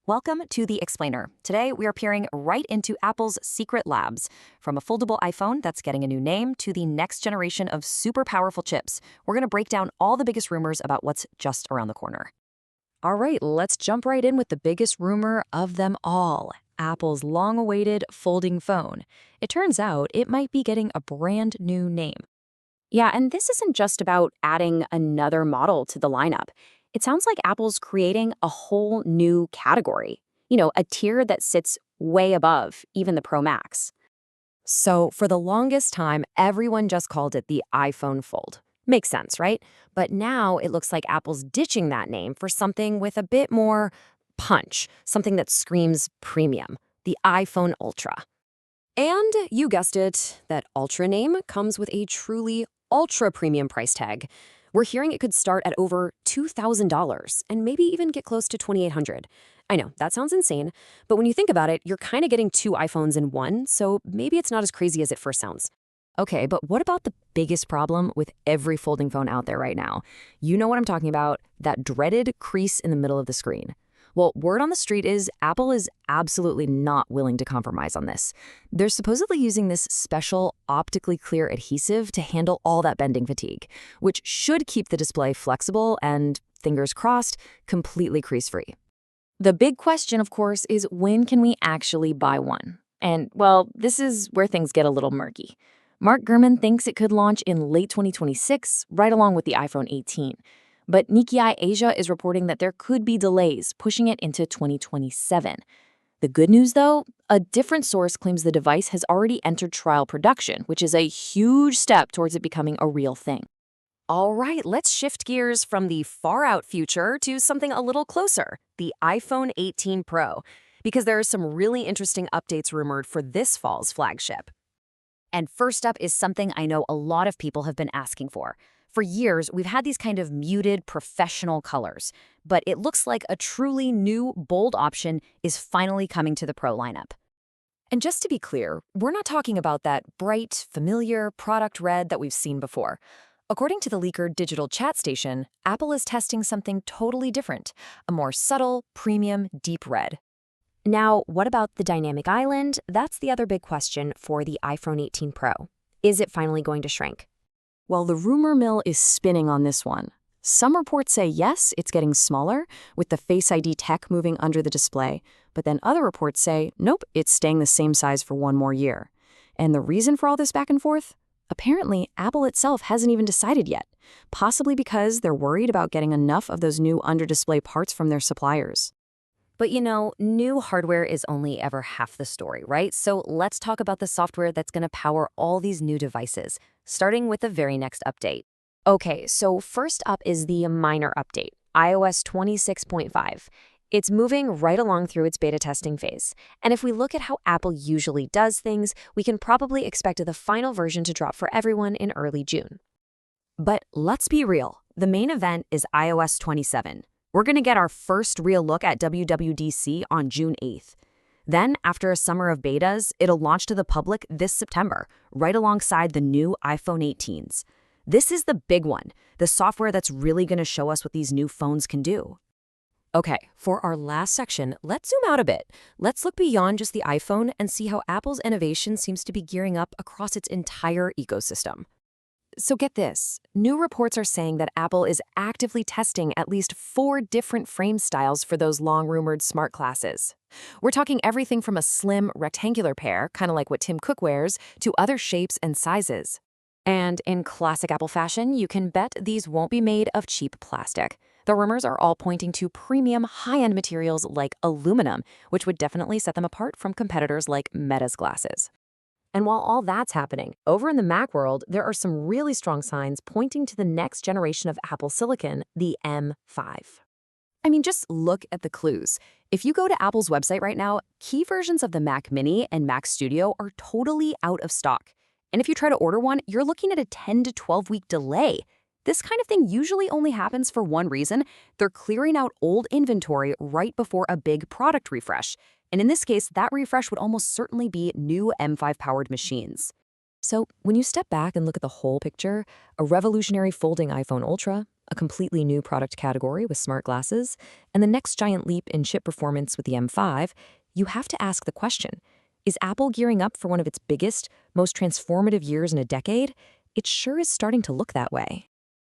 Welcome to The Explainer. Today, we are peering right into Apple's secret labs. From a foldable iPhone that's getting a new name to the next generation of super powerful chips, we're going to break down all the biggest rumors about what's just around the corner. All right, let's jump right in with the biggest rumor of them all, Apple's long-awaited folding phone. It turns out it might be getting a brand new name. Yeah, and this isn't just about adding another model to the lineup. It sounds like Apple's creating a whole new category, a tier that sits way above even the Pro Max. So, for the longest time, everyone just called it the iPhone Fold. Makes sense, right? But now it looks like Apple's ditching that name for something with a bit more punch, something that screams premium, the iPhone Ultra. And you guessed it, that Ultra name comes with a truly ultra premium price tag. We're hearing it could start at over $2,000 and maybe even get close to $2,800. I know, that sounds insane, but when you think about it, you're kind of getting two iPhones in one, so maybe it's not as crazy as it first sounds. Okay, but what about the biggest problem with every folding phone out there right now? You know what I'm talking about, that dreaded crease in the middle of the screen. Well, word on the street is Apple is absolutely not willing to compromise on this. They're supposedly using this special optically clear adhesive to handle all that bending fatigue, which should keep the display flexible and, fingers crossed, completely crease-free. The big question, of course, is when can we actually buy one? And, well, this is where things get a little murky. Mark Gurman thinks it could launch in late 2026, right along with the iPhone 18. But Nikkei Asia is reporting that there could be delays, pushing it into 2027. The good news, though, a different source claims the device has already entered trial production, which is a huge step towards it becoming a real thing. All right, let's shift gears from the far-out future to something a little closer, the iPhone 18 Pro, because there are some really interesting updates rumored for this fall's flagship. And first up is something I know a lot of people have been asking for. For years, we've had these kind of muted professional colors, but it looks like a truly new, bold option is finally coming to the Pro lineup. And just to be clear, we're not talking about that bright, familiar product red that we've seen before. According to the leaker Digital Chat Station, Apple is testing something totally different, a more subtle, premium, deep red. Now, what about the dynamic island? That's the other big question for the iPhone 18 Pro. Is it finally going to shrink? Well, the rumor mill is spinning on this one. Some reports say yes, it's getting smaller, with the Face ID tech moving under the display, but then other reports say, nope, it's staying the same size for one more year. And the reason for all this back and forth? Apparently, Apple itself hasn't even decided yet, possibly because they're worried about getting enough of those new under-display parts from their suppliers. But new hardware is only ever half the story, right? So let's talk about the software that's going to power all these new devices, starting with the very next update. Okay, so first up is the minor update, iOS 26.5. It's moving right along through its beta testing phase. And if we look at how Apple usually does things, we can probably expect the final version to drop for everyone in early June. But let's be real, the main event is iOS 27. We're going to get our first real look at WWDC on June 8th. Then, after a summer of betas, it'll launch to the public this September, right alongside the new iPhone 18s. This is the big one, the software that's really going to show us what these new phones can do. Okay, for our last section, let's zoom out a bit. Let's look beyond just the iPhone and see how Apple's innovation seems to be gearing up across its entire ecosystem. So get this, new reports are saying that Apple is actively testing at least 4 different frame styles for those long-rumored smart glasses. We're talking everything from a slim, rectangular pair, kind of like what Tim Cook wears, to other shapes and sizes. And in classic Apple fashion, you can bet these won't be made of cheap plastic. The rumors are all pointing to premium, high-end materials like aluminum, which would definitely set them apart from competitors like Meta's glasses. And while all that's happening, over in the Mac world, there are some really strong signs pointing to the next generation of Apple Silicon, the M5. I mean, just look at the clues. If you go to Apple's website right now, key versions of the Mac Mini and Mac Studio are totally out of stock. And if you try to order one, you're looking at a 10 to 12-week delay. This kind of thing usually only happens for one reason. They're clearing out old inventory right before a big product refresh. And in this case, that refresh would almost certainly be new M5-powered machines. So when you step back and look at the whole picture, a revolutionary folding iPhone Ultra, a completely new product category with smart glasses, and the next giant leap in chip performance with the M5, you have to ask the question, is Apple gearing up for one of its biggest, most transformative years in a decade? It sure is starting to look that way.